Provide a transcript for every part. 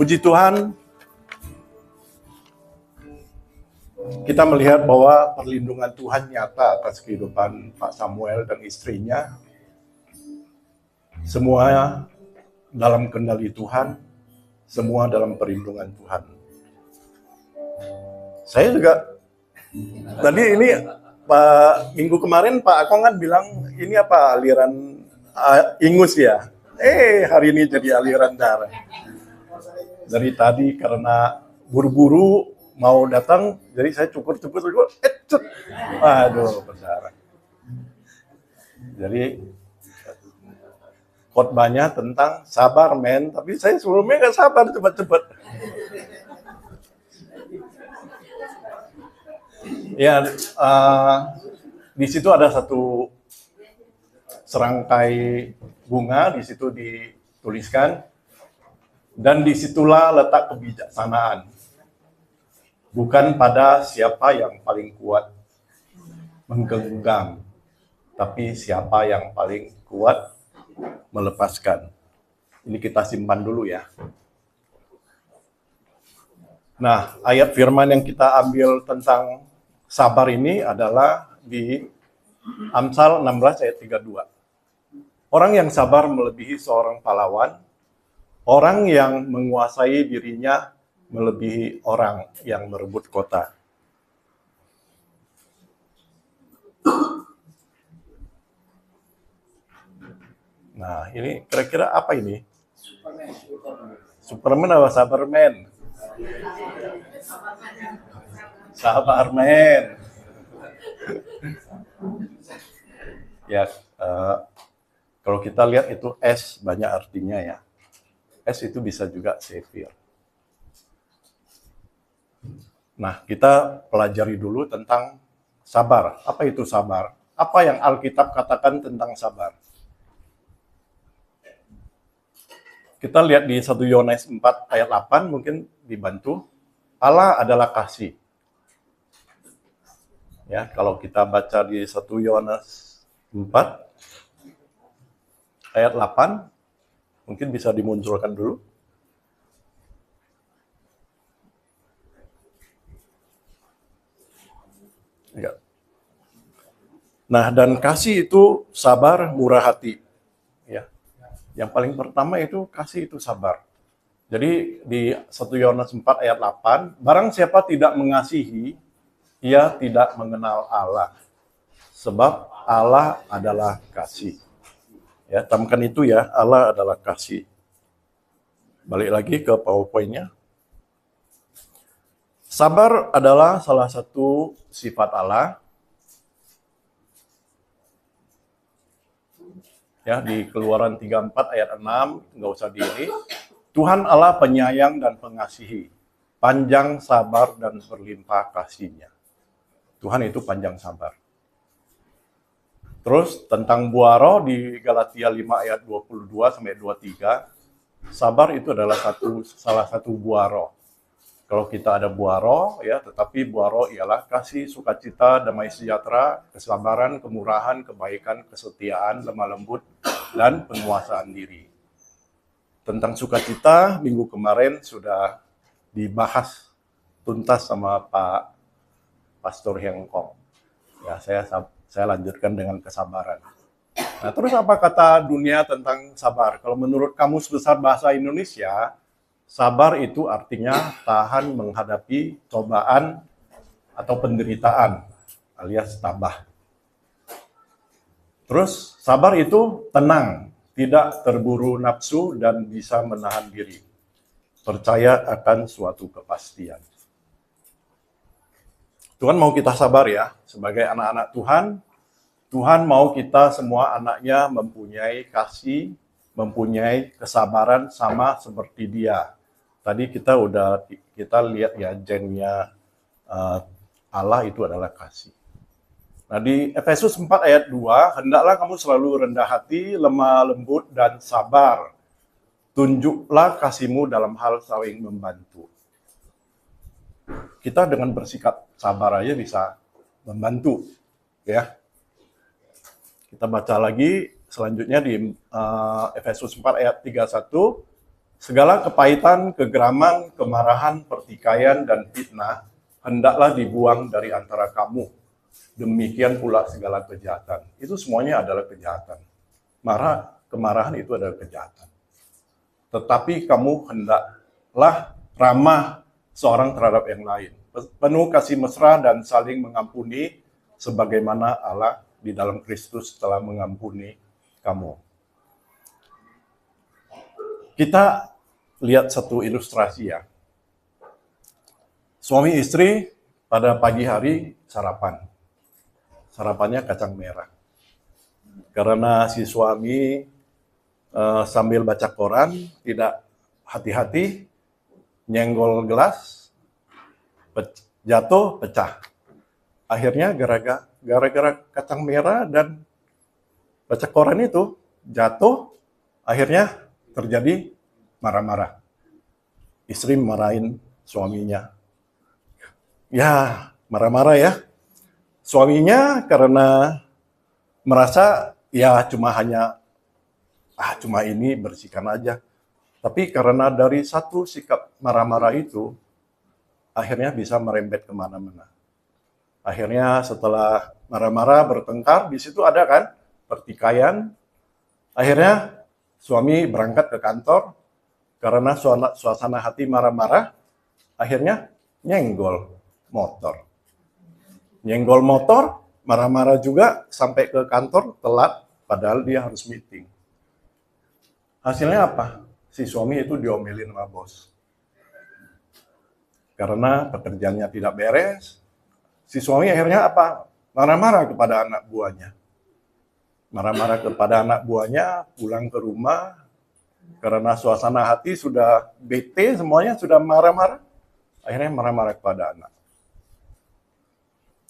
Puji Tuhan, kita melihat bahwa perlindungan Tuhan nyata atas kehidupan Pak Samuel dan istrinya. Semua dalam kendali Tuhan, semua dalam perlindungan Tuhan. Saya juga, tadi ini minggu kemarin Pak Akong kan bilang, ini apa, aliran ingus ya? Hari ini jadi aliran darah. Dari tadi karena buru-buru mau datang, jadi saya cukur-cukur, aduh berdarah. Jadi khotbahnya tentang sabar men, tapi saya sebelumnya nggak sabar cepat-cepat. Ya, di situ ada satu serangkai bunga, di situ dituliskan, dan disitulah letak kebijaksanaan. Bukan pada siapa yang paling kuat menggenggam, tapi siapa yang paling kuat melepaskan. Ini kita simpan dulu ya. Nah, ayat firman yang kita ambil tentang sabar ini adalah di Amsal 16 ayat 32. Orang yang sabar melebihi seorang pahlawan, orang yang menguasai dirinya melebihi orang yang merebut kota. Nah, ini kira-kira apa ini? Superman atau Sabarman? Sabarman. Ya, kalau kita lihat itu S banyak artinya ya. S itu bisa juga Savior. Nah, kita pelajari dulu tentang sabar. Apa itu sabar? Apa yang Alkitab katakan tentang sabar? Kita lihat di 1 Yohanes 4 ayat 8, mungkin dibantu. Allah adalah kasih. Ya, kalau kita baca di 1 Yohanes 4 ayat 8, mungkin bisa dimunculkan dulu. Ya. Nah, dan kasih itu sabar, murah hati. Ya. Yang paling pertama itu kasih itu sabar. Jadi di 1 Yohanes 4 ayat 8, barang siapa tidak mengasihi, ia tidak mengenal Allah. Sebab Allah adalah kasih. Ya, tamkan itu ya, Allah adalah kasih. Balik lagi ke PowerPoint-nya. Sabar adalah salah satu sifat Allah. Ya, di Keluaran 34 ayat 6, nggak usah diri. Tuhan Allah penyayang dan pengasihi, panjang sabar dan berlimpah kasih-Nya. Tuhan itu panjang sabar. Terus tentang buah roh di Galatia 5 ayat 22 sampai 23, sabar itu adalah salah satu buah roh. Kalau kita ada buah roh, ya, tetapi buah roh ialah kasih, sukacita, damai sejahtera, kesabaran, kemurahan, kebaikan, kesetiaan, lemah lembut, dan penguasaan diri. Tentang sukacita, minggu kemarin sudah dibahas tuntas sama Pak Pastor Hengkong. Ya, saya lanjutkan dengan kesabaran. Nah, terus apa kata dunia tentang sabar? Kalau menurut Kamus Besar Bahasa Indonesia, sabar itu artinya tahan menghadapi cobaan atau penderitaan, alias tabah. Terus sabar itu tenang, tidak terburu nafsu dan bisa menahan diri. Percaya akan suatu kepastian. Tuhan mau kita sabar ya, sebagai anak-anak Tuhan. Tuhan mau kita semua anaknya mempunyai kasih, mempunyai kesabaran sama seperti Dia. Tadi kita lihat ya, gennya Allah itu adalah kasih. Nah, di Efesus 4 ayat 2, hendaklah kamu selalu rendah hati, lemah lembut, dan sabar. Tunjuklah kasihmu dalam hal saling membantu. Kita dengan bersikap sabar aja bisa membantu. Ya. Kita baca lagi selanjutnya di Efesus 4 ayat 31, Segala kepahitan, kegeraman, kemarahan, pertikaian, dan fitnah hendaklah dibuang dari antara kamu. Demikian pula segala kejahatan. Itu semuanya adalah kejahatan. Kemarahan itu adalah kejahatan. Tetapi kamu hendaklah ramah seorang terhadap yang lain. Penuh kasih mesra dan saling mengampuni, sebagaimana Allah di dalam Kristus telah mengampuni kamu. Kita lihat satu ilustrasi ya. Suami istri pada pagi hari sarapan. Sarapannya kacang merah. Karena si suami sambil baca koran tidak hati-hati, nyenggol gelas, jatuh, pecah. Akhirnya gara-gara kacang merah dan baca koran itu jatuh, akhirnya terjadi marah-marah. Istri marahin suaminya. Ya, marah-marah ya. Suaminya karena merasa ya cuma ini bersihkan aja. Tapi karena dari satu sikap marah-marah itu, akhirnya bisa merembet kemana-mana. Akhirnya setelah marah-marah bertengkar, di situ ada kan pertikaian. Akhirnya suami berangkat ke kantor, karena suasana hati marah-marah, akhirnya nyenggol motor. Nyenggol motor, marah-marah juga, sampai ke kantor telat, padahal dia harus meeting. Hasilnya apa? Si suami itu diomelin sama bos. Karena pekerjaannya tidak beres, si suami akhirnya apa? Marah-marah kepada anak buahnya. Marah-marah kepada anak buahnya, pulang ke rumah, karena suasana hati sudah bete, semuanya sudah marah-marah, akhirnya marah-marah kepada anak.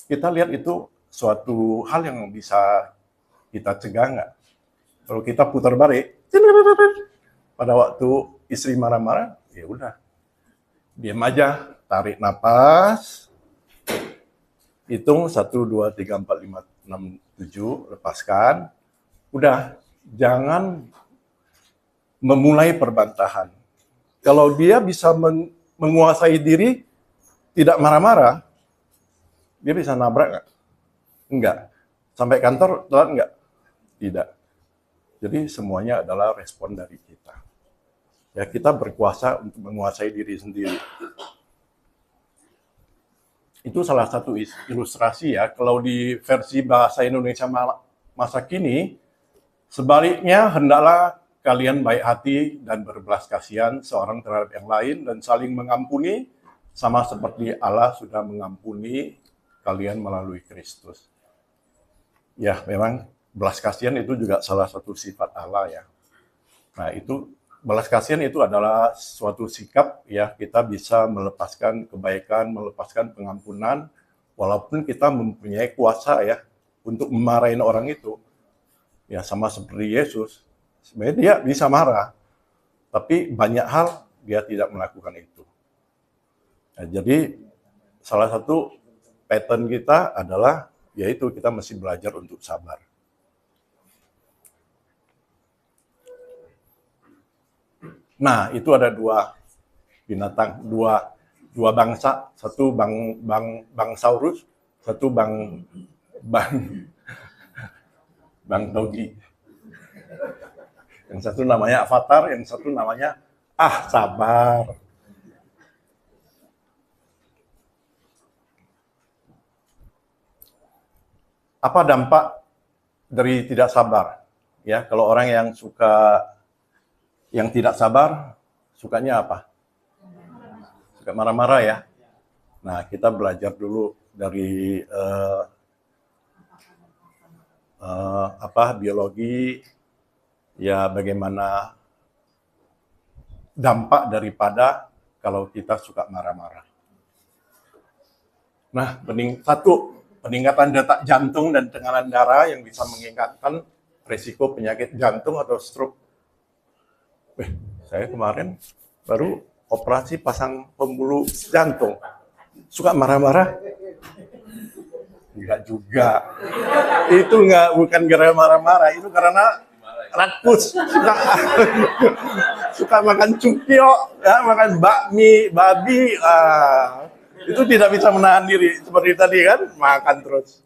Kita lihat itu suatu hal yang bisa kita cegah nggak? Kalau kita putar balik, pada waktu istri marah-marah, ya udah, diam aja, tarik napas, hitung 1, 2, 3, 4, 5, 6, 7, lepaskan, udah, jangan memulai perbantahan. Kalau dia bisa menguasai diri, tidak marah-marah, dia bisa nabrak nggak? Enggak. Sampai kantor telat nggak? Tidak. Jadi semuanya adalah respon dari kita. Ya, kita berkuasa untuk menguasai diri sendiri. Itu salah satu ilustrasi ya. Kalau di versi bahasa Indonesia masa kini, sebaliknya hendaklah kalian baik hati dan berbelas kasihan seorang terhadap yang lain dan saling mengampuni, sama seperti Allah sudah mengampuni kalian melalui Kristus. Ya, memang belas kasihan itu juga salah satu sifat Allah ya. Nah, itu belas kasihan itu adalah suatu sikap ya, kita bisa melepaskan kebaikan, melepaskan pengampunan, walaupun kita mempunyai kuasa ya untuk memarahin orang itu. Ya, sama seperti Yesus, sebenarnya dia bisa marah, tapi banyak hal dia tidak melakukan itu. Nah, jadi salah satu pattern kita adalah yaitu kita mesti belajar untuk sabar. Nah, itu ada dua binatang, dua bangsa, satu bangsaurus, satu bang dogi. Yang satu namanya avatar, yang satu namanya sabar. Apa dampak dari tidak sabar? Ya, kalau orang yang tidak sabar, sukanya apa? Suka marah-marah ya. Nah, kita belajar dulu dari biologi, ya bagaimana dampak daripada kalau kita suka marah-marah. Nah, peningkatan detak jantung dan tekanan darah yang bisa meningkatkan risiko penyakit jantung atau stroke. Saya kemarin baru operasi pasang pembuluh jantung. Suka marah-marah? Enggak juga. Itu bukan gara marah-marah, itu karena rakus. suka makan cukyo, ya, makan bakmi, babi, itu tidak bisa menahan diri seperti tadi kan, makan terus.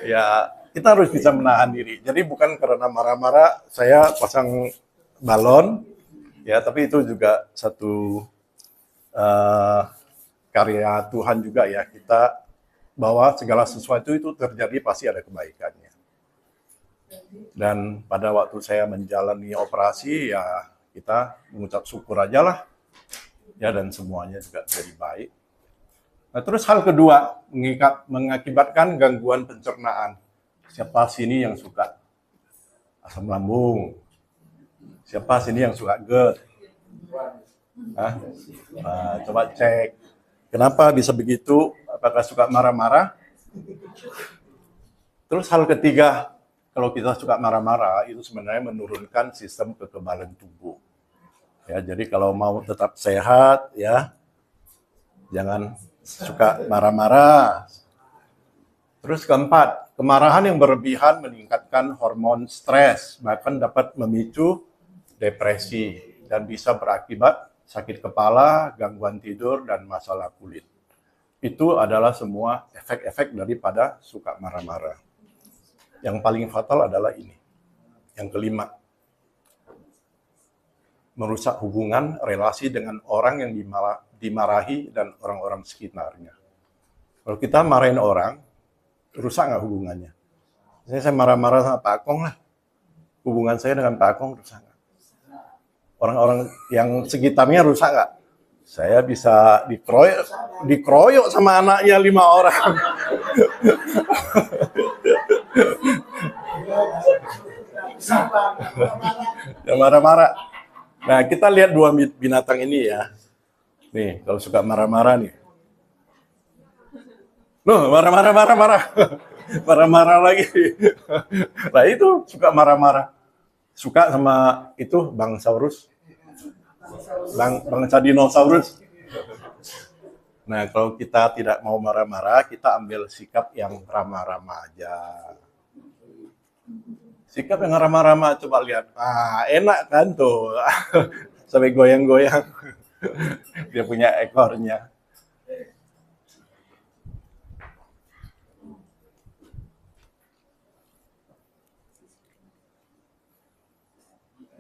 Ya, kita harus bisa menahan diri. Jadi bukan karena marah-marah saya pasang balon, ya, tapi itu juga satu uh, karya Tuhan juga ya, kita bahwa segala sesuatu itu terjadi pasti ada kebaikannya. Dan pada waktu saya menjalani operasi, ya kita mengucap syukur aja lah, ya, dan semuanya juga jadi baik. Nah, terus hal kedua, mengakibatkan gangguan pencernaan. Siapa sini yang suka asam lambung? Siapa sini yang suka GERD? Nah, coba cek. Kenapa bisa begitu? Apakah suka marah-marah? Terus hal ketiga, kalau kita suka marah-marah, itu sebenarnya menurunkan sistem kekebalan tubuh. Ya, jadi kalau mau tetap sehat, ya, jangan suka marah-marah. Terus keempat, kemarahan yang berlebihan meningkatkan hormon stres, bahkan dapat memicu depresi dan bisa berakibat sakit kepala, gangguan tidur, dan masalah kulit. Itu adalah semua efek-efek daripada suka marah-marah. Yang paling fatal adalah ini. Yang kelima, merusak hubungan relasi dengan orang yang dimarahi dan orang-orang sekitarnya. Kalau kita marahin orang, rusak nggak hubungannya? Saya marah-marah sama Pak Akong lah. Hubungan saya dengan Pak Akong rusak nggak? Orang-orang yang sekitarnya rusak nggak? Saya bisa dikeroyok sama anaknya 5 orang. Ya marah-marah. Nah, kita lihat dua binatang ini ya. Nih, kalau suka marah-marah nih. Marah-marah. Marah-marah lagi. Nah, itu suka marah-marah. Suka sama itu Bangsaurus. Bangsa dinosaurus. Nah, kalau kita tidak mau marah-marah, kita ambil sikap yang ramah-ramah aja. Sikap yang ramah-ramah, coba lihat. Enak kan tuh. Sampai goyang-goyang. Dia punya ekornya.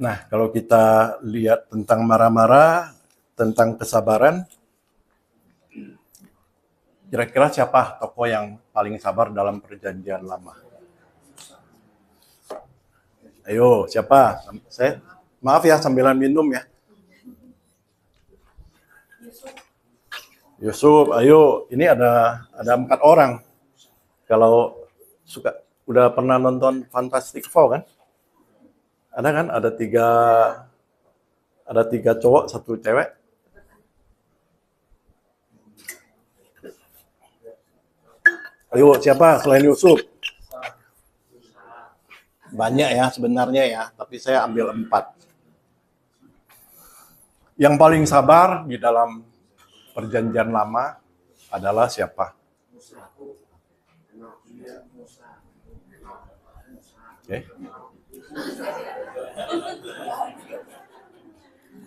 Nah, kalau kita lihat tentang marah-marah, tentang kesabaran, kira-kira siapa tokoh yang paling sabar dalam perjanjian lama? Ayo, siapa? Maaf ya, sambilan minum ya. Yusuf, ayo. Ini ada 4 orang. Kalau udah pernah nonton Fantastic Four kan? Ada kan? Ada tiga cowok, 1 cewek. Ayo, siapa selain Yusuf? Banyak ya sebenarnya ya, tapi saya ambil 4. Yang paling sabar di dalam perjanjian lama adalah siapa? Oke.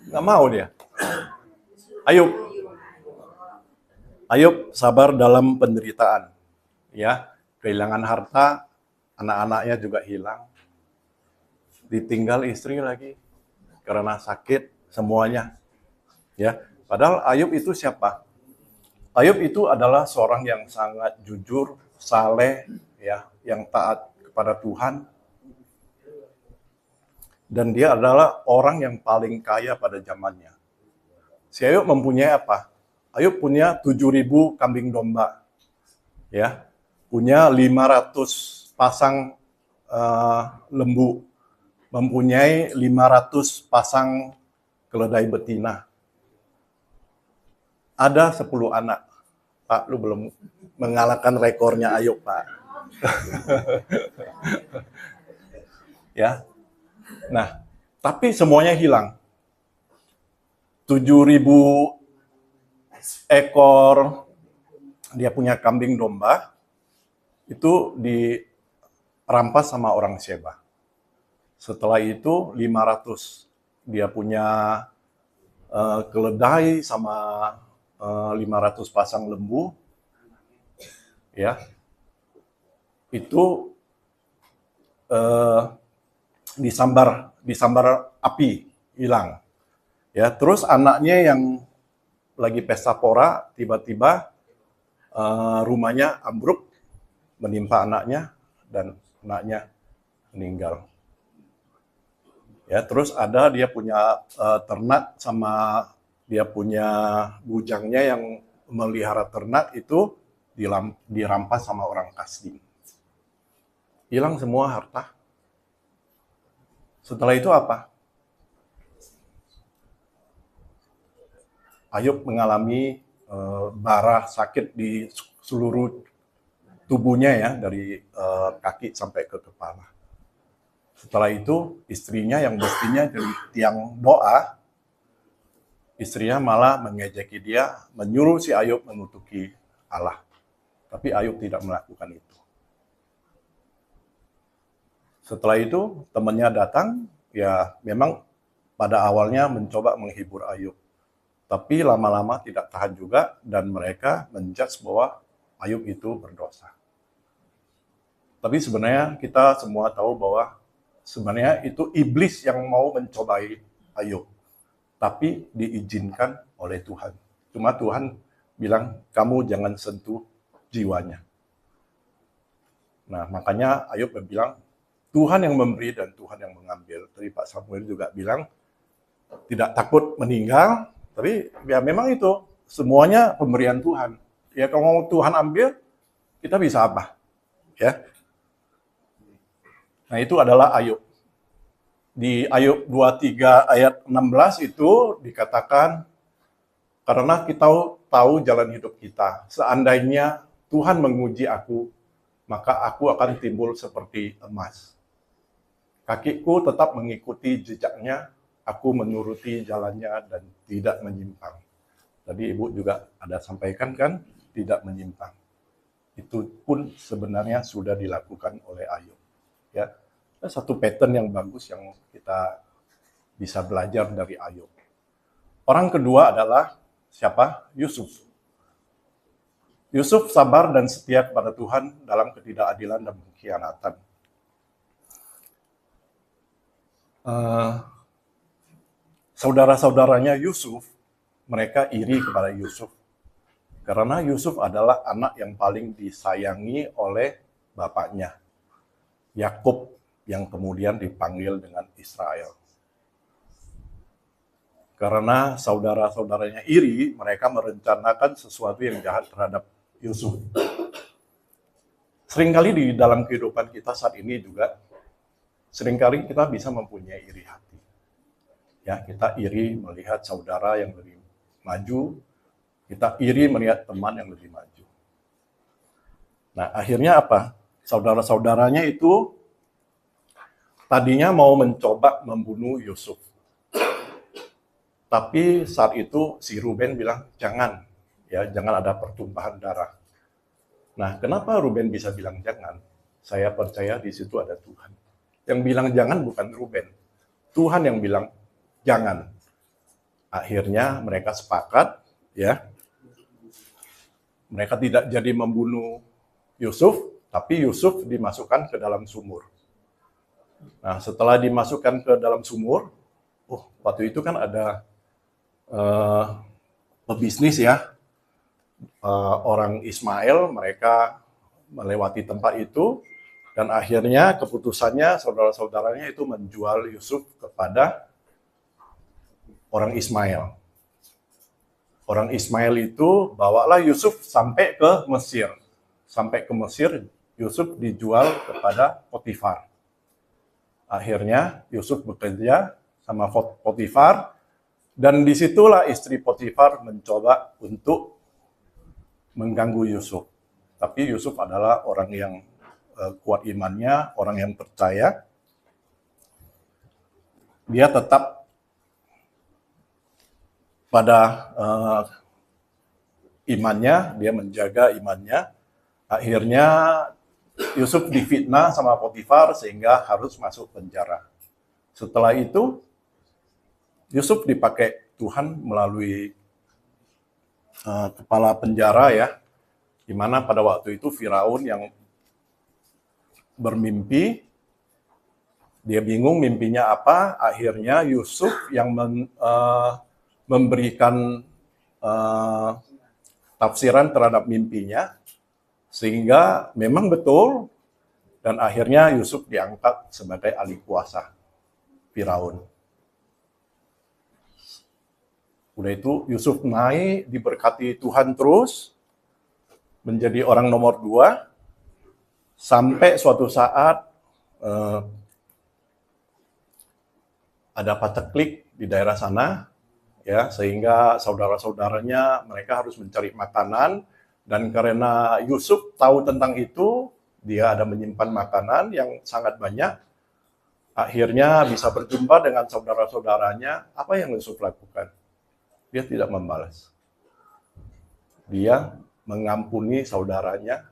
Nggak mau dia. Ayub sabar dalam penderitaan. Ya, kehilangan harta, anak-anaknya juga hilang. Ditinggal istri lagi karena sakit semuanya. Ya, padahal Ayub itu siapa? Ayub itu adalah seorang yang sangat jujur, saleh, ya, yang taat kepada Tuhan. Dan dia adalah orang yang paling kaya pada zamannya. Si Ayub mempunyai apa? Ayub punya 7.000 kambing domba. Ya, punya 500 pasang lembu. Mempunyai 500 pasang keledai betina. Ada 10 anak. Pak, lu belum mengalahkan rekornya Ayub, Pak. Ya. Nah, tapi semuanya hilang. 7.000 ekor dia punya kambing domba itu dirampas sama orang Sheba. Setelah itu 500 dia punya keledai sama 500 pasang lembu, ya, itu disambar api, hilang. Ya, terus anaknya yang lagi pesta pora, tiba-tiba rumahnya ambruk, menimpa anaknya, dan anaknya meninggal. Ya, terus ada dia punya ternak sama dia punya bujangnya yang melihara ternak itu dirampas sama orang Kasdim. Hilang semua harta. Setelah itu apa? Ayub mengalami bara sakit di seluruh tubuhnya ya, dari kaki sampai ke kepala. Setelah itu istrinya yang mestinya dari tiang doa, istrinya malah mengejeki dia, menyuruh si Ayub menutupi Allah. Tapi Ayub tidak melakukan itu. Setelah itu temannya datang, ya memang pada awalnya mencoba menghibur Ayub. Tapi lama-lama tidak tahan juga dan mereka menjudge bahwa Ayub itu berdosa. Tapi sebenarnya kita semua tahu bahwa sebenarnya itu iblis yang mau mencobai Ayub. Tapi diizinkan oleh Tuhan. Cuma Tuhan bilang, kamu jangan sentuh jiwanya. Nah, makanya Ayub bilang, Tuhan yang memberi dan Tuhan yang mengambil. Tadi Pak Samuel juga bilang, tidak takut meninggal, tapi ya memang itu, semuanya pemberian Tuhan. Ya kalau Tuhan ambil, kita bisa apa? Ya. Nah itu adalah Ayub. Di Ayub 23 ayat 16 itu dikatakan, karena kita tahu jalan hidup kita, seandainya Tuhan menguji aku, maka aku akan timbul seperti emas. Kakiku tetap mengikuti jejaknya, aku menuruti jalannya dan tidak menyimpang. Tadi Ibu juga ada sampaikan kan, tidak menyimpang. Itu pun sebenarnya sudah dilakukan oleh Ayub. Ya, satu pattern yang bagus yang kita bisa belajar dari Ayub. Orang kedua adalah siapa? Yusuf. Yusuf sabar dan setia kepada Tuhan dalam ketidakadilan dan pengkhianatan. Saudara-saudaranya Yusuf, mereka iri kepada Yusuf. Karena Yusuf adalah anak yang paling disayangi oleh bapaknya, Yakub, yang kemudian dipanggil dengan Israel. Karena saudara-saudaranya iri, mereka merencanakan sesuatu yang jahat terhadap Yusuf. Seringkali di dalam kehidupan kita saat ini juga, seringkali kita bisa mempunyai iri hati. Ya, kita iri melihat saudara yang lebih maju, kita iri melihat teman yang lebih maju. Nah, akhirnya apa? Saudara-saudaranya itu tadinya mau mencoba membunuh Yusuf. Tapi saat itu si Ruben bilang, jangan ada pertumpahan darah. Nah, kenapa Ruben bisa bilang jangan? Saya percaya di situ ada Tuhan. Yang bilang jangan bukan Ruben. Tuhan yang bilang jangan. Akhirnya mereka sepakat, ya. Mereka tidak jadi membunuh Yusuf, tapi Yusuf dimasukkan ke dalam sumur. Nah, setelah dimasukkan ke dalam sumur, waktu itu kan ada pebisnis ya, orang Ismail, mereka melewati tempat itu, dan akhirnya keputusannya saudara-saudaranya itu menjual Yusuf kepada orang Ismail. Orang Ismail itu bawalah Yusuf sampai ke Mesir. Sampai ke Mesir, Yusuf dijual kepada Potifar. Akhirnya Yusuf bekerja sama Potifar, dan disitulah istri Potifar mencoba untuk mengganggu Yusuf. Tapi Yusuf adalah orang yang kuat imannya, orang yang percaya. Dia tetap pada imannya, dia menjaga imannya. Akhirnya Yusuf difitnah sama Potifar sehingga harus masuk penjara. Setelah itu Yusuf dipakai Tuhan melalui kepala penjara ya, di mana pada waktu itu Firaun yang bermimpi, dia bingung mimpinya apa, akhirnya Yusuf yang memberikan tafsiran terhadap mimpinya, sehingga memang betul, dan akhirnya Yusuf diangkat sebagai ahli kuasa Firaun. Udah itu Yusuf naik, diberkati Tuhan terus, menjadi orang nomor 2, sampai suatu saat ada paceklik di daerah sana, ya, sehingga saudara-saudaranya mereka harus mencari makanan, dan karena Yusuf tahu tentang itu, dia ada menyimpan makanan yang sangat banyak, akhirnya bisa berjumpa dengan saudara-saudaranya. Apa yang Yusuf lakukan? Dia tidak membalas. Dia mengampuni saudaranya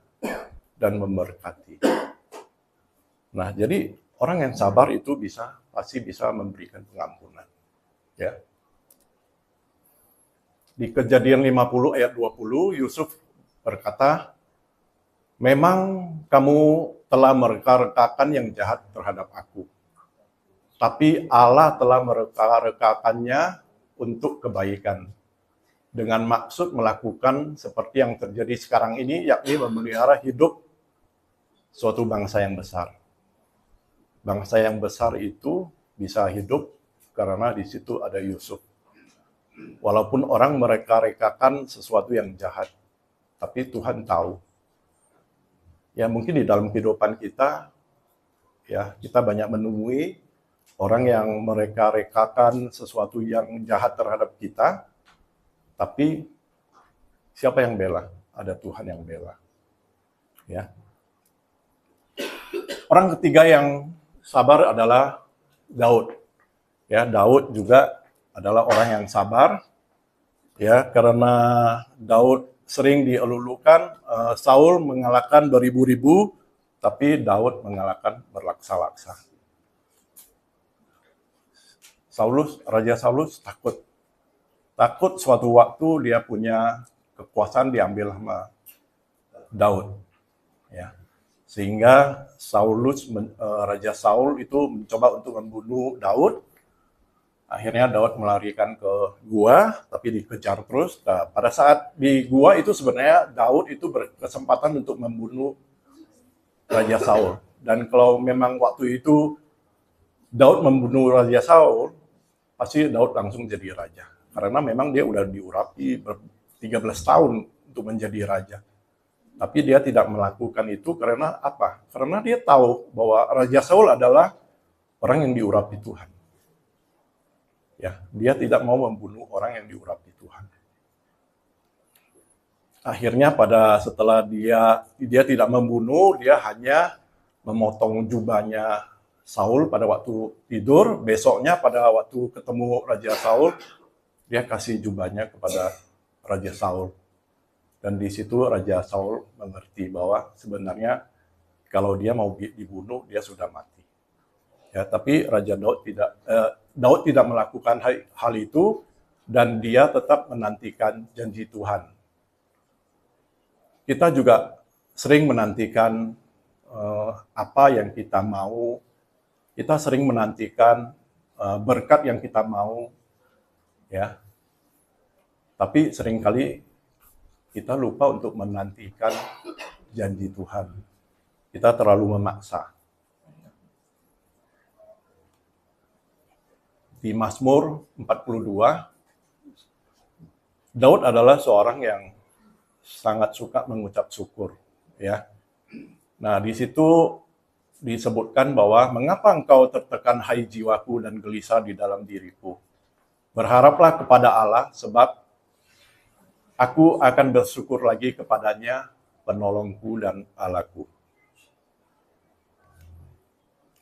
dan memberkati. Nah, jadi orang yang sabar itu pasti bisa memberikan pengampunan. Ya. Di Kejadian 50 ayat 20, Yusuf berkata, "Memang kamu telah mereka-rekakan yang jahat terhadap aku, tapi Allah telah mereka-rekakannya untuk kebaikan, dengan maksud melakukan seperti yang terjadi sekarang ini, yakni memelihara hidup suatu bangsa yang besar." Bangsa yang besar itu bisa hidup karena di situ ada Yusuf. Walaupun orang mereka-rekakan sesuatu yang jahat, tapi Tuhan tahu. Ya, mungkin di dalam kehidupan kita, ya, kita banyak menemui orang yang mereka-rekakan sesuatu yang jahat terhadap kita, tapi siapa yang bela? Ada Tuhan yang bela. Ya. Orang ketiga yang sabar adalah Daud. Ya, Daud juga adalah orang yang sabar. Ya, karena Daud sering dielulukan, Saul mengalahkan beribu-ribu, tapi Daud mengalahkan berlaksa-laksa. Raja Saulus takut suatu waktu dia punya kekuasaan diambil sama Daud. Ya. Sehingga Raja Saul itu mencoba untuk membunuh Daud. Akhirnya Daud melarikan ke gua, tapi dikejar terus. Nah, pada saat di gua itu sebenarnya Daud itu berkesempatan untuk membunuh Raja Saul. Dan kalau memang waktu itu Daud membunuh Raja Saul, pasti Daud langsung jadi raja. Karena memang dia udah diurapi 13 tahun untuk menjadi raja. Tapi dia tidak melakukan itu karena apa? Karena dia tahu bahwa Raja Saul adalah orang yang diurapi Tuhan. Ya, dia tidak mau membunuh orang yang diurapi Tuhan. Akhirnya setelah dia tidak membunuh, dia hanya memotong jubahnya Saul pada waktu tidur. Besoknya pada waktu ketemu Raja Saul, dia kasih jubahnya kepada Raja Saul. Dan di situ Raja Saul mengerti bahwa sebenarnya kalau dia mau dibunuh, dia sudah mati. Ya, tapi Raja Daud tidak melakukan hal itu, dan dia tetap menantikan janji Tuhan. Kita juga sering menantikan apa yang kita mau. Kita sering menantikan berkat yang kita mau, ya. Tapi seringkali kita lupa untuk menantikan janji Tuhan. Kita terlalu memaksa. Di Mazmur 42, Daud adalah seorang yang sangat suka mengucap syukur, ya. Nah, di situ disebutkan bahwa mengapa engkau tertekan hai jiwaku dan gelisah di dalam diriku. Berharaplah kepada Allah, sebab aku akan bersyukur lagi kepadanya, penolongku dan Allahku.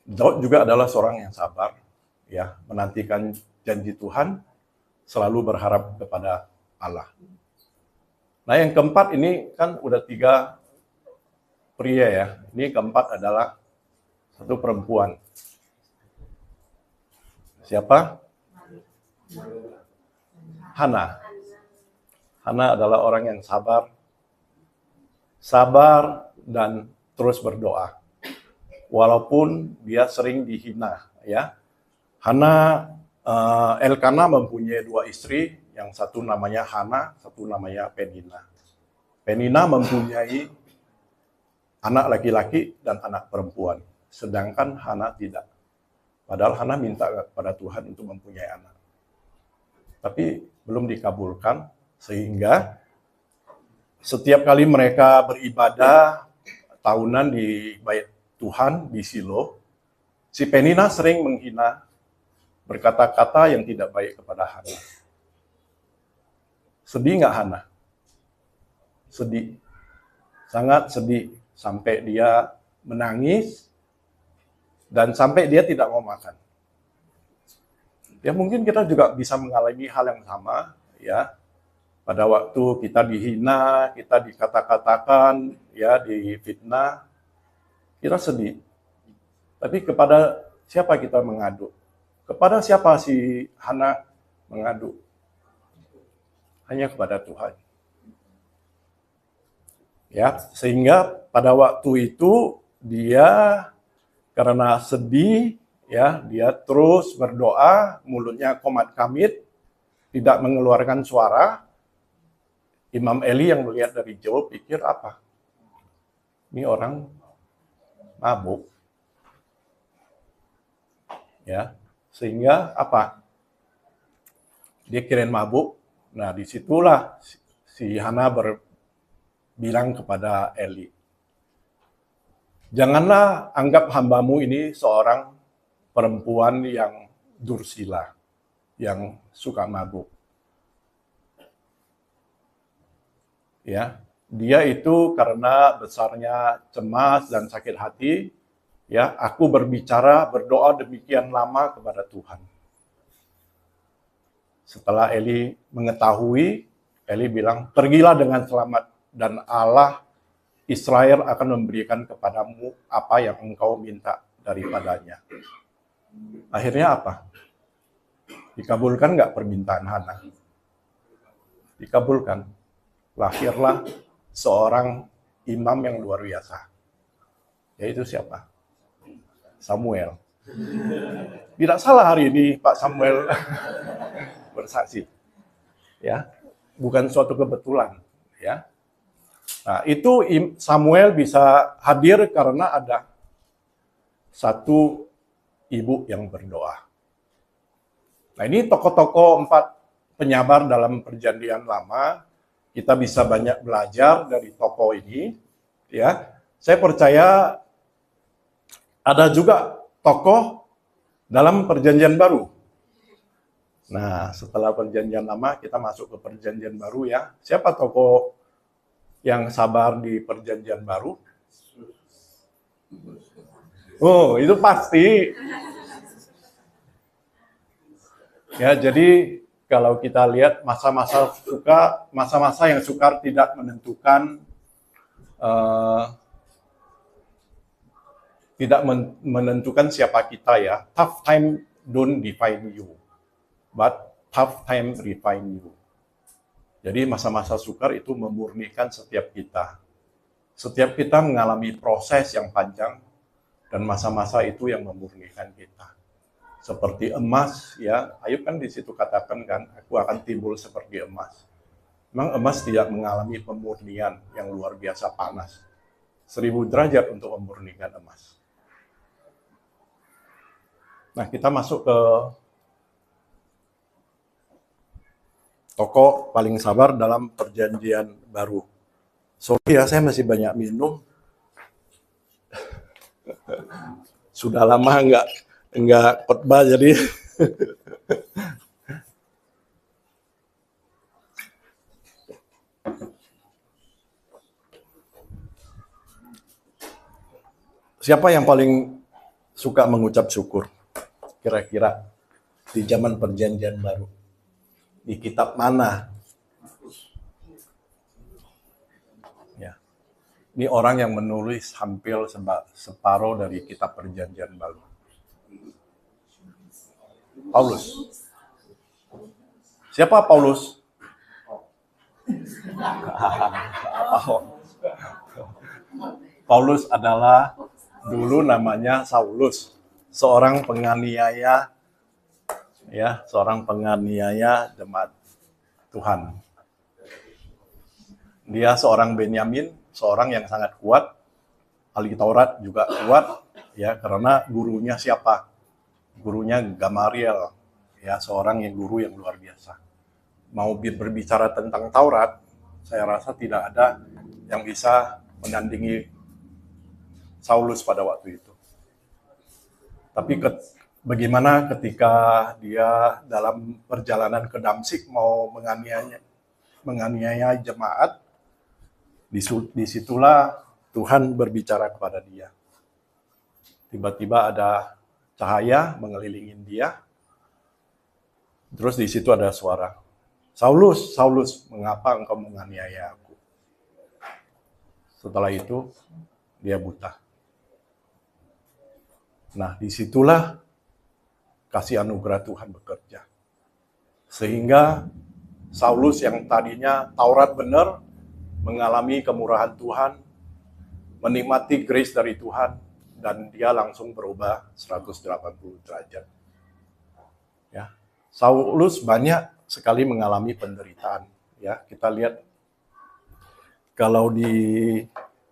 Daud juga adalah seorang yang sabar, ya, menantikan janji Tuhan, selalu berharap kepada Allah. Nah, yang keempat ini kan udah 3 pria ya. Ini keempat adalah satu perempuan. Siapa? Hana. Hana adalah orang yang sabar dan terus berdoa. Walaupun dia sering dihina, ya. Hana, Elkana mempunyai 2 istri, yang satu namanya Hana, satu namanya Penina. Penina mempunyai anak laki-laki dan anak perempuan, sedangkan Hana tidak. Padahal Hana minta kepada Tuhan untuk mempunyai anak. Tapi belum dikabulkan, sehingga setiap kali mereka beribadah tahunan di bait Tuhan di Silo, si Penina sering menghina, berkata-kata yang tidak baik kepada Hana. Sedih nggak Hana? Sedih. Sangat sedih. Sampai dia menangis, dan sampai dia tidak mau makan. Ya mungkin kita juga bisa mengalami hal yang sama, ya. Pada waktu kita dihina, kita dikata-katakan, ya, difitnah, kita sedih. Tapi kepada siapa kita mengadu? Kepada siapa si Hana mengadu? Hanya kepada Tuhan. Ya, sehingga pada waktu itu dia karena sedih, ya, dia terus berdoa, mulutnya komat kamit, tidak mengeluarkan suara. Imam Eli yang melihat dari jauh pikir apa? Ini orang mabuk. Ya, sehingga apa? Dia kirain mabuk. Nah, disitulah si Hana bilang kepada Eli, janganlah anggap hambamu ini seorang perempuan yang dursila, yang suka mabuk. Ya, dia itu karena besarnya cemas dan sakit hati, ya, aku berdoa demikian lama kepada Tuhan. Setelah Eli mengetahui, Eli bilang, pergilah dengan selamat dan Allah Israel akan memberikan kepadamu apa yang engkau minta daripadanya. Akhirnya apa? Dikabulkan nggak permintaan Hana? Dikabulkan. Lahirlah seorang imam yang luar biasa. Yaitu siapa? Samuel. Tidak salah hari ini Pak Samuel bersaksi. Ya, bukan suatu kebetulan, ya. Nah, itu Samuel bisa hadir karena ada satu ibu yang berdoa. Nah, ini tokoh-tokoh 4 penyabar dalam Perjanjian Lama. Kita bisa banyak belajar dari tokoh ini, ya. Saya percaya ada juga tokoh dalam Perjanjian Baru. Nah, setelah Perjanjian Lama kita masuk ke Perjanjian Baru, ya. Siapa tokoh yang sabar di Perjanjian Baru? Oh, itu pasti. Ya, jadi kalau kita lihat masa-masa yang sukar tidak menentukan, siapa kita, ya. Tough time don't define you, but tough time refine you. Jadi masa-masa sukar itu memurnikan setiap kita. Setiap kita mengalami proses yang panjang, dan masa-masa itu yang memurnikan kita. Seperti emas, ya. Ayub kan di situ katakan kan, aku akan timbul seperti emas. Memang emas tidak mengalami pemurnian yang luar biasa panas. 1000 derajat untuk memurnikan emas. Nah, kita masuk ke tokoh paling sabar dalam Perjanjian Baru. Sorry ya, saya masih banyak minum. Sudah lama enggak khotbah, jadi siapa yang paling suka mengucap syukur? Kira-kira di zaman Perjanjian Baru. Di kitab mana? Ya. Ini orang yang menulis hampir separuh dari kitab Perjanjian Baru. Paulus. Siapa Paulus? Paulus adalah dulu namanya Saulus, seorang penganiaya, ya, seorang penganiaya jemaat Tuhan. Dia seorang Benyamin, seorang yang sangat kuat, ahli Taurat juga kuat, ya, karena gurunya siapa? Gurunya Gamaliel, ya, seorang yang guru yang luar biasa. Mau berbicara tentang Taurat, saya rasa tidak ada yang bisa menandingi Saulus pada waktu itu. Tapi bagaimana ketika dia dalam perjalanan ke Damsyik mau menganiaya jemaat, disitulah Tuhan berbicara kepada dia. Tiba-tiba ada cahaya mengelilingi dia, terus di situ ada suara, Saulus, Saulus, mengapa engkau menganiaya aku? Setelah itu, dia buta. Nah, disitulah kasih anugerah Tuhan bekerja. Sehingga Saulus yang tadinya Taurat benar, mengalami kemurahan Tuhan, menikmati grace dari Tuhan, dan dia langsung berubah 180 derajat. Ya, Saulus banyak sekali mengalami penderitaan. Ya, kita lihat kalau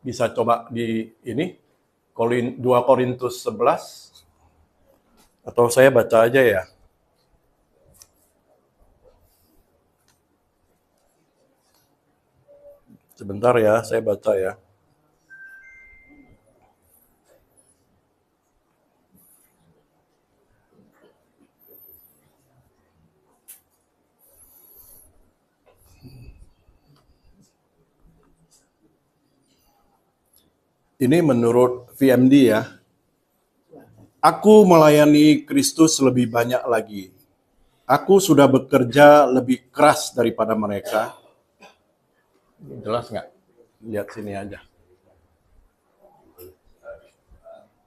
bisa coba di ini 2 Korintus 11, atau saya baca aja ya. Sebentar ya, saya baca ya. Ini menurut VMD ya. Aku melayani Kristus lebih banyak lagi. Aku sudah bekerja lebih keras daripada mereka. Jelas nggak? Lihat sini aja.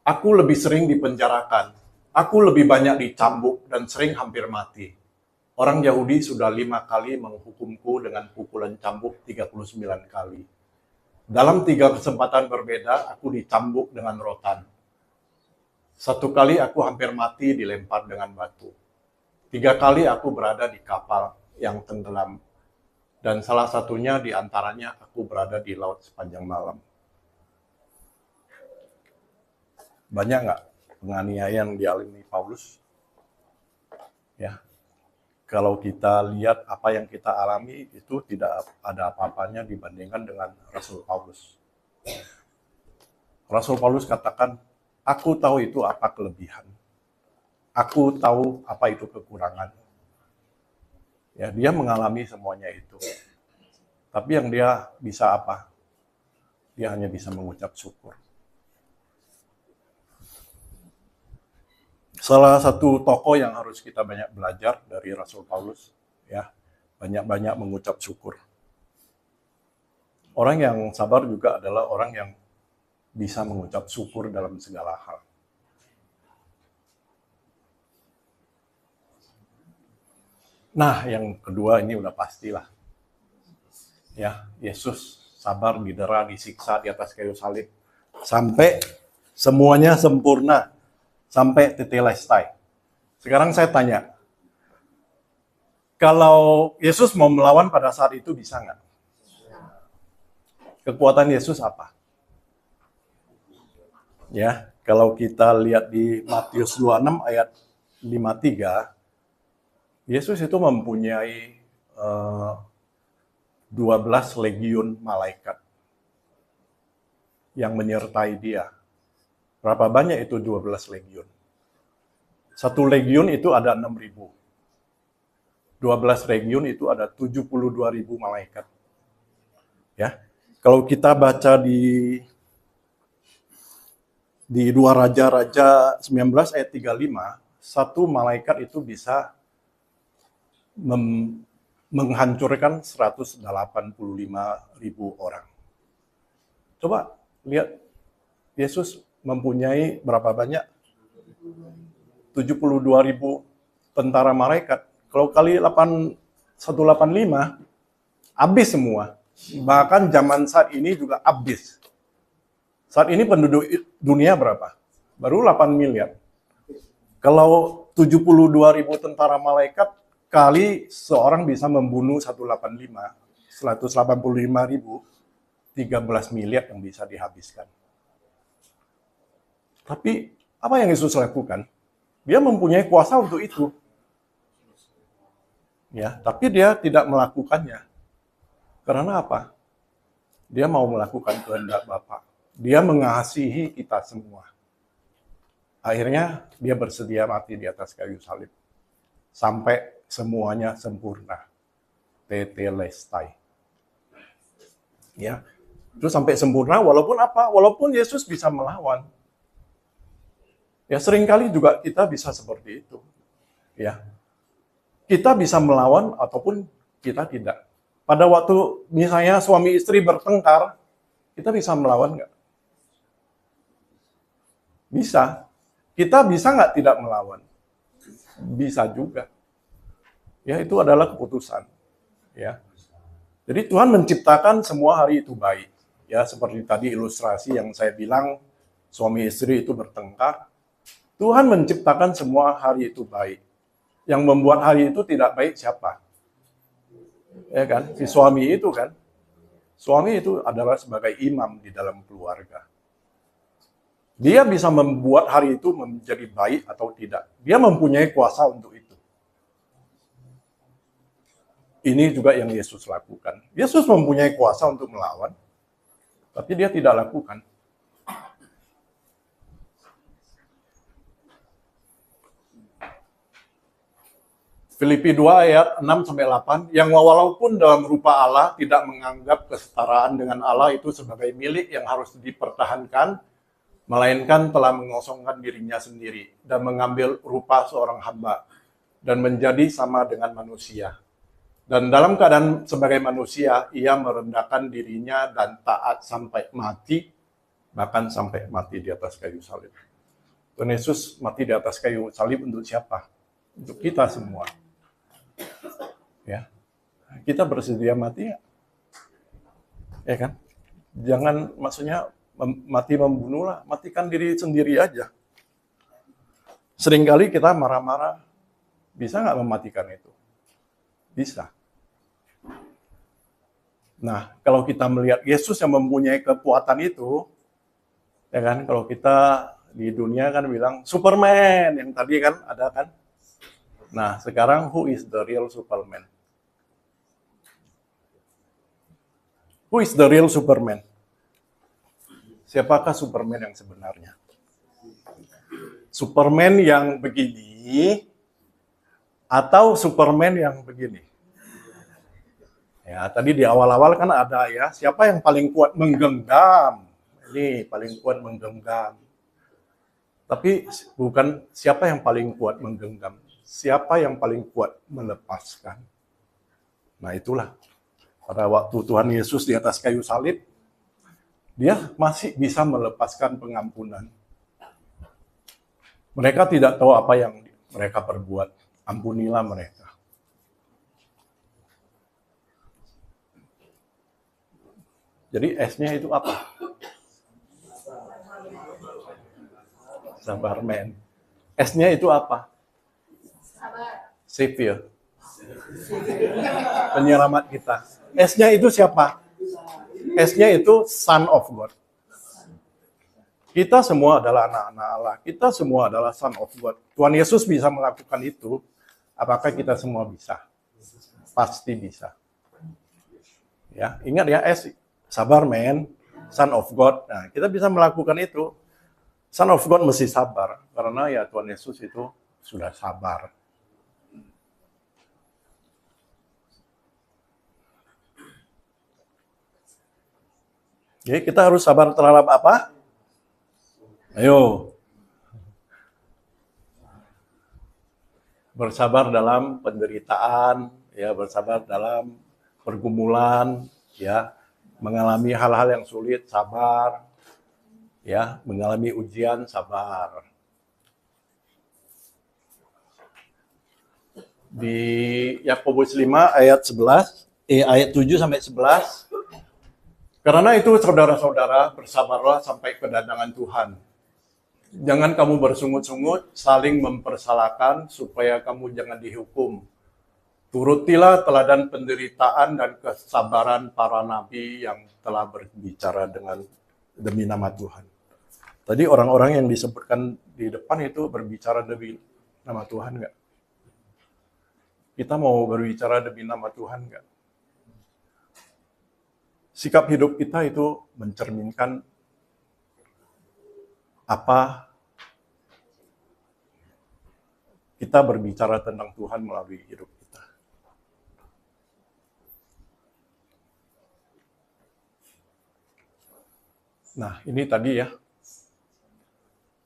Aku lebih sering dipenjarakan. Aku lebih banyak dicambuk dan sering hampir mati. Orang Yahudi sudah 5 kali menghukumku dengan pukulan cambuk 39 kali. Dalam 3 kesempatan berbeda, aku dicambuk dengan rotan. 1 kali aku hampir mati dilempar dengan batu. 3 kali aku berada di kapal yang tenggelam. Dan salah satunya di antaranya aku berada di laut sepanjang malam. Banyak nggak penganiayaan yang dialami Paulus? Ya, kalau kita lihat apa yang kita alami, itu tidak ada apa-apanya dibandingkan dengan Rasul Paulus. Rasul Paulus katakan, aku tahu itu apa kelebihan. Aku tahu apa itu kekurangan. Ya, dia mengalami semuanya itu. Tapi yang dia bisa apa? Dia hanya bisa mengucap syukur. Salah satu tokoh yang harus kita banyak belajar dari Rasul Paulus, ya, banyak-banyak mengucap syukur. Orang yang sabar juga adalah orang yang bisa mengucap syukur dalam segala hal. Nah, yang kedua ini udah pastilah. Ya, Yesus sabar, didera, disiksa di atas kayu salib sampai semuanya sempurna, sampai tetelestai. Sekarang saya tanya, kalau Yesus mau melawan pada saat itu bisa nggak? Kekuatan Yesus apa? Ya, kalau kita lihat di Matius 26 ayat 53, Yesus itu mempunyai 12 legiun malaikat yang menyertai dia. Berapa banyak itu 12 legiun? 1 legiun itu ada 6.000. 12 legiun itu ada 72.000 malaikat. Ya. Kalau kita baca di 2 Raja-Raja 19 ayat 35, 1 malaikat itu bisa menghancurkan 185.000 orang. Coba lihat, Yesus mempunyai berapa banyak? 72.000 tentara malaikat. Kalau kali 8 185 habis semua. Bahkan zaman saat ini juga habis. Saat ini penduduk dunia berapa? Baru 8 miliar. Kalau 72.000 tentara malaikat kali seorang bisa membunuh 185, 185.000, 13 miliar yang bisa dihabiskan. Tapi apa yang Yesus lakukan? Dia mempunyai kuasa untuk itu. Ya, tapi dia tidak melakukannya. Karena apa? Dia mau melakukan kehendak Bapa. Dia mengasihi kita semua. Akhirnya dia bersedia mati di atas kayu salib. Sampai semuanya sempurna. Tetelestai. Ya. Itu sampai sempurna walaupun apa? Walaupun Yesus bisa melawan. Ya, seringkali juga kita bisa seperti itu. Ya. Kita bisa melawan ataupun kita tidak. Pada waktu misalnya suami istri bertengkar, kita bisa melawan nggak? Bisa. Kita bisa nggak tidak melawan? Bisa juga. Ya, itu adalah keputusan. Ya. Jadi Tuhan menciptakan semua hari itu baik. Ya, seperti tadi ilustrasi yang saya bilang, suami istri itu bertengkar. Tuhan menciptakan semua hari itu baik. Yang membuat hari itu tidak baik siapa? Ya kan? Si suami itu kan. Suami itu adalah sebagai imam di dalam keluarga. Dia bisa membuat hari itu menjadi baik atau tidak. Dia mempunyai kuasa untuk itu. Ini juga yang Yesus lakukan. Yesus mempunyai kuasa untuk melawan, tapi dia tidak lakukan. Filipi 2 ayat 6-8, yang walaupun dalam rupa Allah tidak menganggap kesetaraan dengan Allah itu sebagai milik yang harus dipertahankan, melainkan telah mengosongkan dirinya sendiri dan mengambil rupa seorang hamba dan menjadi sama dengan manusia. Dan dalam keadaan sebagai manusia, ia merendahkan dirinya dan taat sampai mati, bahkan sampai mati di atas kayu salib. Tuhan Yesus mati di atas kayu salib untuk siapa? Untuk kita semua. Ya, kita bersedia mati ya? Ya kan? Jangan maksudnya mati membunuh lah, matikan diri sendiri aja. Seringkali kita marah-marah, bisa nggak mematikan itu? Bisa. Nah, kalau kita melihat Yesus yang mempunyai kekuatan itu, ya kan? Kalau kita di dunia kan bilang Superman, yang tadi kan ada kan? Nah, sekarang who is the real Superman? Who is the real Superman? Siapakah Superman yang sebenarnya? Superman yang begini atau Superman yang begini? Ya, tadi di awal-awal kan ada ya, siapa yang paling kuat menggenggam? Ini paling kuat menggenggam. Tapi bukan siapa yang paling kuat menggenggam, siapa yang paling kuat melepaskan. Nah, itulah pada waktu Tuhan Yesus di atas kayu salib, dia masih bisa melepaskan pengampunan. Mereka tidak tahu apa yang mereka perbuat. Ampunilah mereka. Jadi S-nya itu apa? Sabar, men. S-nya itu apa? Savior. Penyelamat kita. S-nya itu siapa? S-nya itu Son of God. Kita semua adalah anak-anak Allah. Kita semua adalah Son of God. Tuhan Yesus bisa melakukan itu. Apakah kita semua bisa? Pasti bisa. Ya, ingat ya, S, sabar men, Son of God. Nah, kita bisa melakukan itu. Son of God mesti sabar. Karena ya Tuhan Yesus itu sudah sabar. Jadi kita harus sabar terhadap apa? Ayo. Bersabar dalam penderitaan, ya, bersabar dalam pergumulan, ya, mengalami hal-hal yang sulit, sabar, ya, mengalami ujian, sabar. Di Yakobus 5 ayat 11, ayat 7 sampai 11. Karena itu saudara-saudara, bersabarlah sampai kedatangan Tuhan. Jangan kamu bersungut-sungut, saling mempersalahkan supaya kamu jangan dihukum. Turutilah teladan penderitaan dan kesabaran para nabi yang telah berbicara demi nama Tuhan. Tadi orang-orang yang disebutkan di depan itu berbicara demi nama Tuhan nggak? Kita mau berbicara demi nama Tuhan nggak? Sikap hidup kita itu mencerminkan apa kita berbicara tentang Tuhan melalui hidup kita. Nah, ini tadi ya.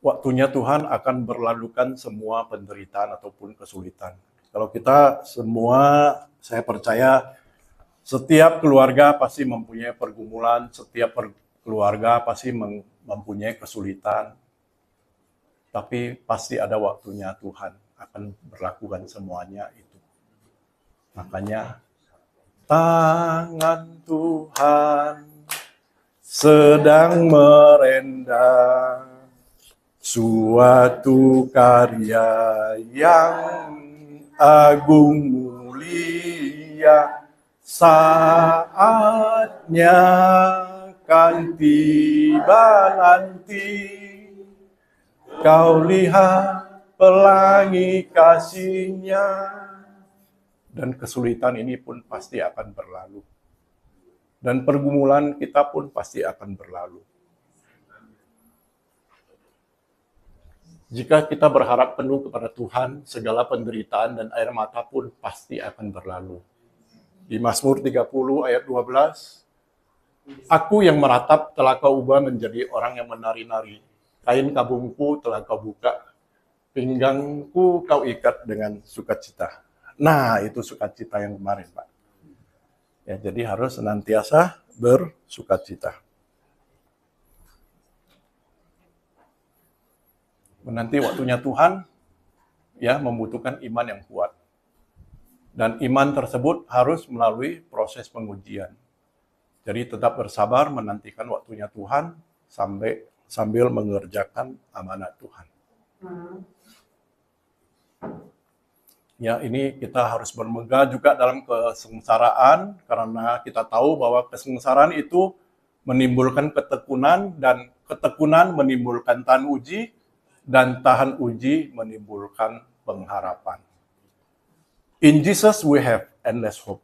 Waktunya Tuhan akan berlalukan semua penderitaan ataupun kesulitan. Kalau kita semua, saya percaya setiap keluarga pasti mempunyai pergumulan, setiap keluarga pasti mempunyai kesulitan. Tapi pasti ada waktunya Tuhan akan berlakukan semuanya itu. Makanya, tangan Tuhan sedang merendam suatu karya yang agung mulia, saatnya kan tiba nanti, kau lihat pelangi kasih-Nya, dan kesulitan ini pun pasti akan berlalu. Dan pergumulan kita pun pasti akan berlalu. Jika kita berharap penuh kepada Tuhan, segala penderitaan dan air mata pun pasti akan berlalu. Di Mazmur 30 ayat 12, aku yang meratap telah kau ubah menjadi orang yang menari-nari. Kain kabungku telah kau buka, pinggangku kau ikat dengan sukacita. Nah, itu sukacita yang kemarin, Pak. Ya, jadi harus senantiasa bersukacita. Menanti waktunya Tuhan, ya membutuhkan iman yang kuat. Dan iman tersebut harus melalui proses pengujian. Jadi tetap bersabar menantikan waktunya Tuhan sambil mengerjakan amanat Tuhan. Ya, ini kita harus bermegah juga dalam kesengsaraan, karena kita tahu bahwa kesengsaraan itu menimbulkan ketekunan, dan ketekunan menimbulkan tahan uji, dan tahan uji menimbulkan pengharapan. In Jesus we have endless hope.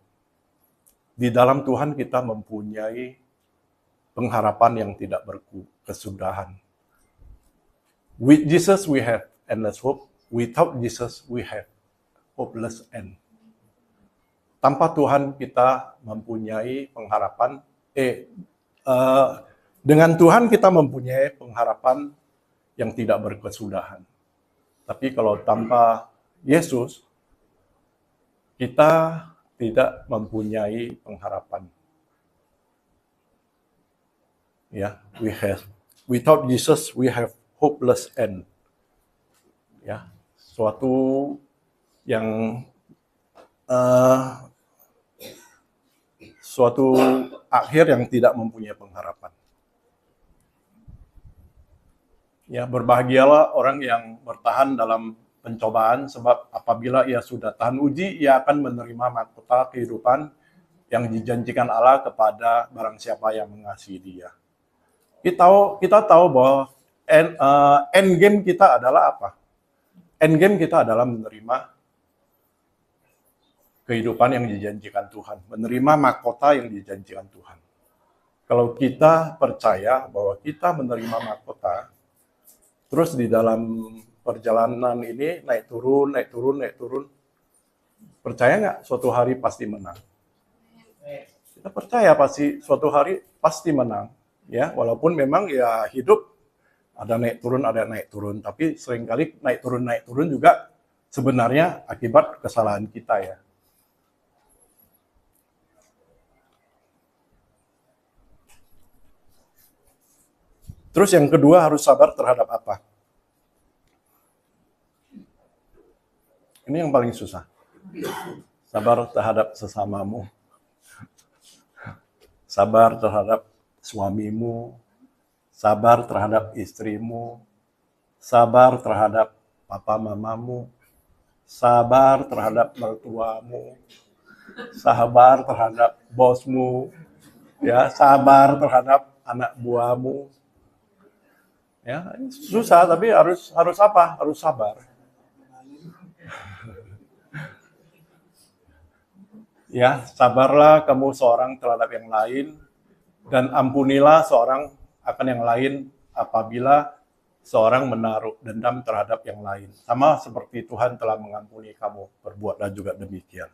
Di dalam Tuhan kita mempunyai pengharapan yang tidak berkesudahan. With Jesus we have endless hope. Without Jesus we have hopeless end. Tanpa Tuhan kita mempunyai pengharapan. Dengan Tuhan kita mempunyai pengharapan yang tidak berkesudahan. Tapi kalau tanpa Yesus, kita tidak mempunyai pengharapan. Ya, without Jesus we have hopeless end. Ya, suatu yang suatu akhir yang tidak mempunyai pengharapan. Ya, berbahagialah orang yang bertahan dalam pencobaan, sebab apabila ia sudah tahan uji, ia akan menerima mahkota kehidupan yang dijanjikan Allah kepada barang siapa yang mengasihi Dia. Kita tahu bahwa end game kita adalah apa? End game kita adalah menerima kehidupan yang dijanjikan Tuhan, menerima mahkota yang dijanjikan Tuhan. Kalau kita percaya bahwa kita menerima mahkota, terus di dalam perjalanan ini naik turun, percaya nggak suatu hari pasti menang? Kita percaya pasti suatu hari pasti menang, ya, walaupun memang ya hidup ada naik turun, tapi seringkali naik turun juga sebenarnya akibat kesalahan kita, ya. Terus yang kedua, harus sabar terhadap apa? Ini yang paling susah. Sabar terhadap sesamamu. Sabar terhadap suamimu. Sabar terhadap istrimu. Sabar terhadap papa mamamu. Sabar terhadap mertuamu. Sabar terhadap bosmu. Ya, sabar terhadap anak buahmu. Ya, susah tapi harus apa? Harus sabar. Ya, sabarlah kamu seorang terhadap yang lain, dan ampunilah seorang akan yang lain apabila seorang menaruh dendam terhadap yang lain. Sama seperti Tuhan telah mengampuni kamu, berbuatlah juga demikian.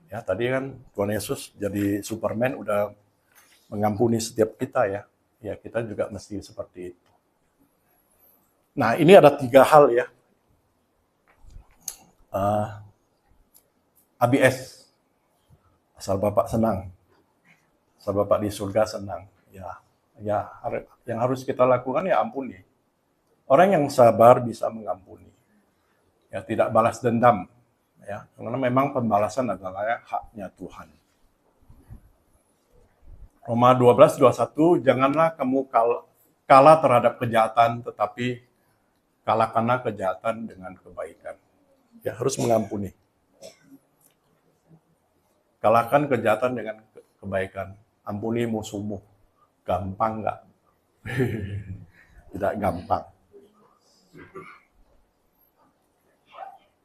Ya, tadi kan Tuhan Yesus jadi Superman udah mengampuni setiap kita ya. Ya, kita juga mesti seperti itu. Nah, ini ada 3 hal ya. ABS. Asal Bapak senang. Asal Bapak di surga senang. Ya, yang harus kita lakukan ya ampuni. Orang yang sabar bisa mengampuni. Ya, tidak balas dendam. Ya, karena memang pembalasan adalah haknya Tuhan. Roma 12:21, janganlah kamu kalah terhadap kejahatan, tetapi kalahkanlah kejahatan dengan kebaikan. Ya, harus mengampuni. Kalahkan kejahatan dengan kebaikan. Ampuni musuhmu. Gampang nggak? Tidak gampang.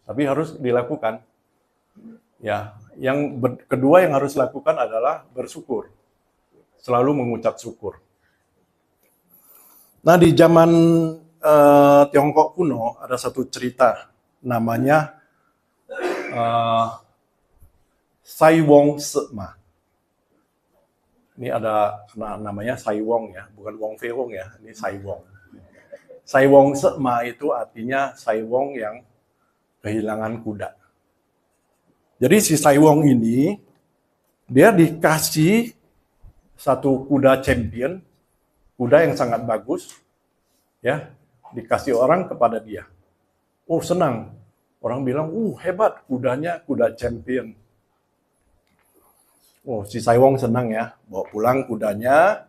Tapi harus dilakukan. Ya, yang kedua yang harus dilakukan adalah bersyukur. Selalu mengucap syukur. Nah, di zaman Tiongkok kuno ada satu cerita namanya Sai Wong Sema. Ini ada namanya Sai Wong ya, bukan Wong Fei Wong ya, ini Sai Wong. Sai Wong Sema itu artinya Sai Wong yang kehilangan kuda. Jadi si Sai Wong ini, dia dikasih satu kuda champion, kuda yang sangat bagus, ya, dikasih orang kepada dia. Oh, senang. Orang bilang, hebat, kudanya kuda champion. Oh, si Sai Wong senang ya, bawa pulang kudanya,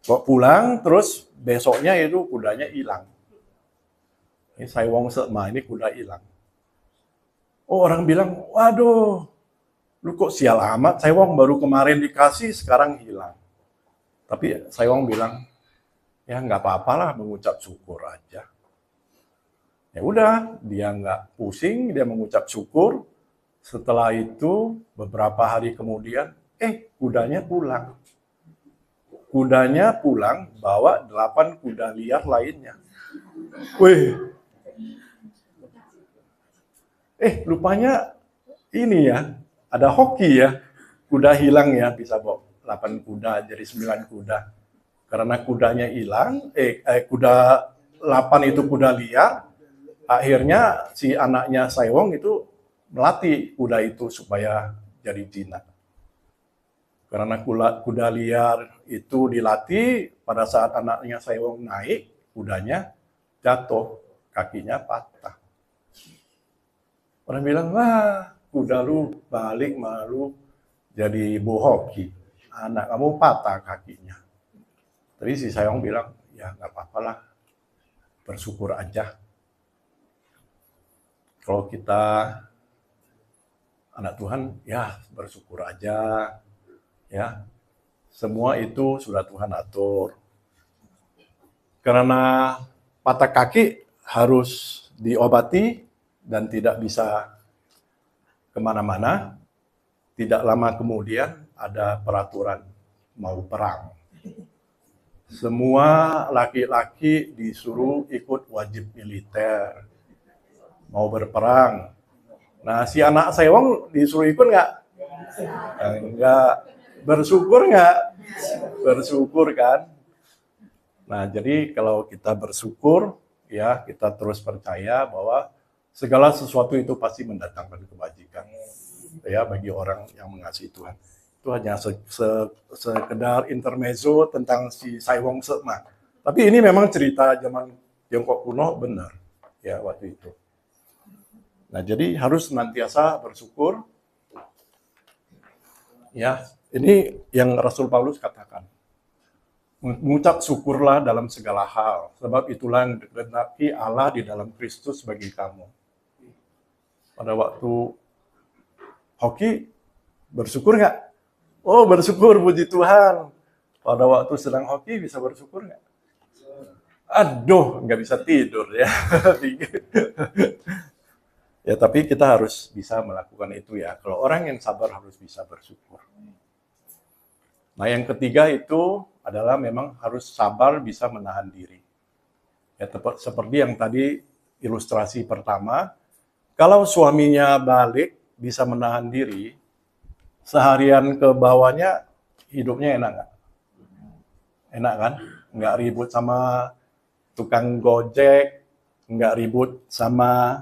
bawa pulang, terus besoknya itu kudanya hilang. Ini Sai Wong Sema, ini kuda hilang. Oh, orang bilang, waduh, lu kok sial amat, Sai Wong baru kemarin dikasih, sekarang hilang. Tapi Sai Wong bilang, ya nggak apa-apalah, mengucap syukur aja. Ya udah, dia nggak pusing, dia mengucap syukur. Setelah itu, beberapa hari kemudian, kudanya pulang. Kudanya pulang, bawa 8 kuda liar lainnya. Wih. Rupanya ini ya, ada hoki ya. Kuda hilang ya, bisa bawa 8 kuda, jadi 9 kuda. Karena kudanya hilang, kuda 8 itu kuda liar, akhirnya si anaknya Sai Wong itu melatih kuda itu supaya jadi jinak. Karena kuda liar itu dilatih, pada saat anaknya Sai Wong naik, kudanya jatuh, kakinya patah. Orang bilang, wah, kuda lu balik malu jadi bohoki. Anak kamu patah kakinya. Tapi si Sai Wong bilang, ya nggak apa-apalah, bersyukur aja. Kalau kita anak Tuhan, ya bersyukur aja. Ya, semua itu sudah Tuhan atur. Karena patah kaki harus diobati dan tidak bisa kemana-mana. Tidak lama kemudian ada peraturan mau perang. Semua laki-laki disuruh ikut wajib militer. Mau berperang. Nah, si anak Sai Wong disuruh ikut nggak? Enggak. Bersyukur nggak? Bersyukur kan? Nah, jadi kalau kita bersyukur, ya kita terus percaya bahwa segala sesuatu itu pasti mendatangkan kebajikan. Ya, bagi orang yang mengasihi Tuhan. Itu hanya sekedar intermezzo tentang si Sai Wong Sema. Tapi ini memang cerita zaman Tiongkok kuno benar. Ya, waktu itu. Nah, jadi harus senantiasa bersyukur. Ya, ini yang Rasul Paulus katakan. Mengucap syukurlah dalam segala hal, sebab itulah yang dikehendaki Allah di dalam Kristus bagi kamu. Pada waktu hoki, bersyukur nggak? Oh, bersyukur, puji Tuhan. Pada waktu sedang hoki, bisa bersyukur nggak? Aduh, nggak bisa tidur ya. Ya, tapi kita harus bisa melakukan itu ya. Kalau orang yang sabar harus bisa bersyukur. Nah, yang ketiga itu adalah memang harus sabar bisa menahan diri. Ya, seperti yang tadi ilustrasi pertama, kalau suaminya balik bisa menahan diri, seharian ke bawahnya hidupnya enak nggak? Enak kan? Nggak ribut sama tukang gojek, nggak ribut sama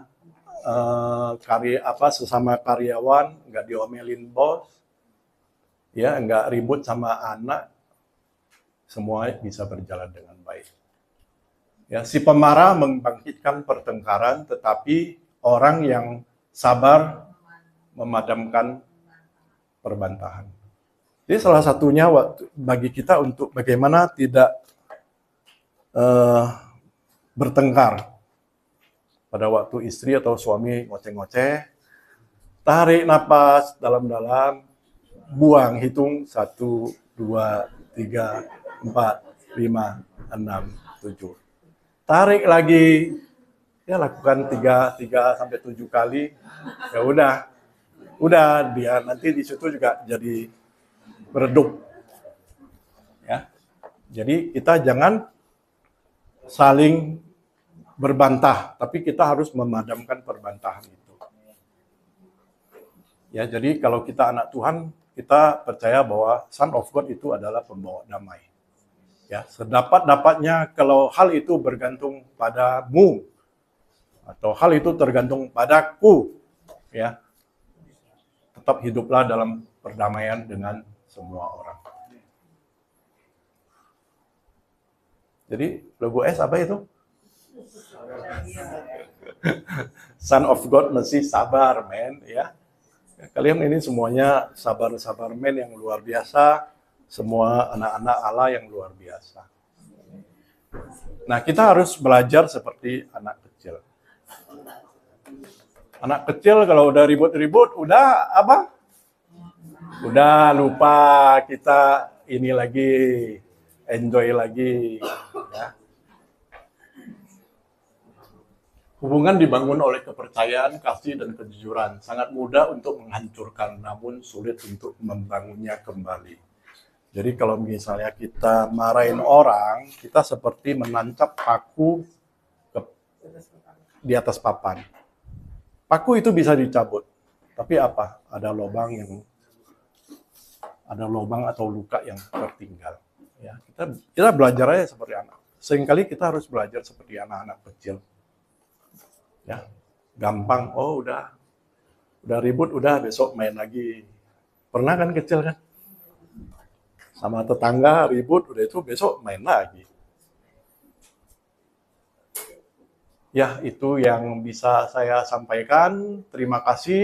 sesama karyawan, nggak diomelin bos, ya nggak ribut sama anak, semua bisa berjalan dengan baik. Ya, si pemarah membangkitkan pertengkaran, tetapi orang yang sabar memadamkan perbantahan. Jadi salah satunya bagi kita untuk bagaimana tidak bertengkar. Pada waktu istri atau suami ngoceh-ngoceh, tarik napas dalam-dalam, buang, hitung 1, 2, 3, 4, 5, 6, 7. Tarik lagi, ya lakukan 3 sampai 7 kali, ya udah dia nanti di situ juga jadi meredup. Ya. Jadi kita jangan saling berbantah, tapi kita harus memadamkan perbantahan itu. Ya, jadi kalau kita anak Tuhan, kita percaya bahwa Son of God itu adalah pembawa damai. Ya, sedapat-dapatnya kalau hal itu bergantung padamu atau hal itu tergantung padaku, ya. Tetap hiduplah dalam perdamaian dengan semua orang. Jadi logo S apa itu? Son of God mesti sabar, men, ya. Kalian ini semuanya sabar-sabar men yang luar biasa, semua anak-anak Allah yang luar biasa. Nah, kita harus belajar seperti anak kecil. Anak kecil kalau udah ribut-ribut, udah apa? Udah lupa kita ini lagi, enjoy lagi. Ya. Hubungan dibangun oleh kepercayaan, kasih, dan kejujuran. Sangat mudah untuk menghancurkan, namun sulit untuk membangunnya kembali. Jadi kalau misalnya kita marahin orang, kita seperti menancap paku di atas papan. Paku itu bisa dicabut, tapi apa? Ada lubang atau luka yang tertinggal. Ya, kita belajar aja seperti anak. Seringkali kita harus belajar seperti anak-anak kecil. Ya, gampang. Oh, udah ribut, udah besok main lagi. Pernah kan kecil kan? Sama tetangga ribut, udah itu besok main lagi. Ya, itu yang bisa saya sampaikan. Terima kasih.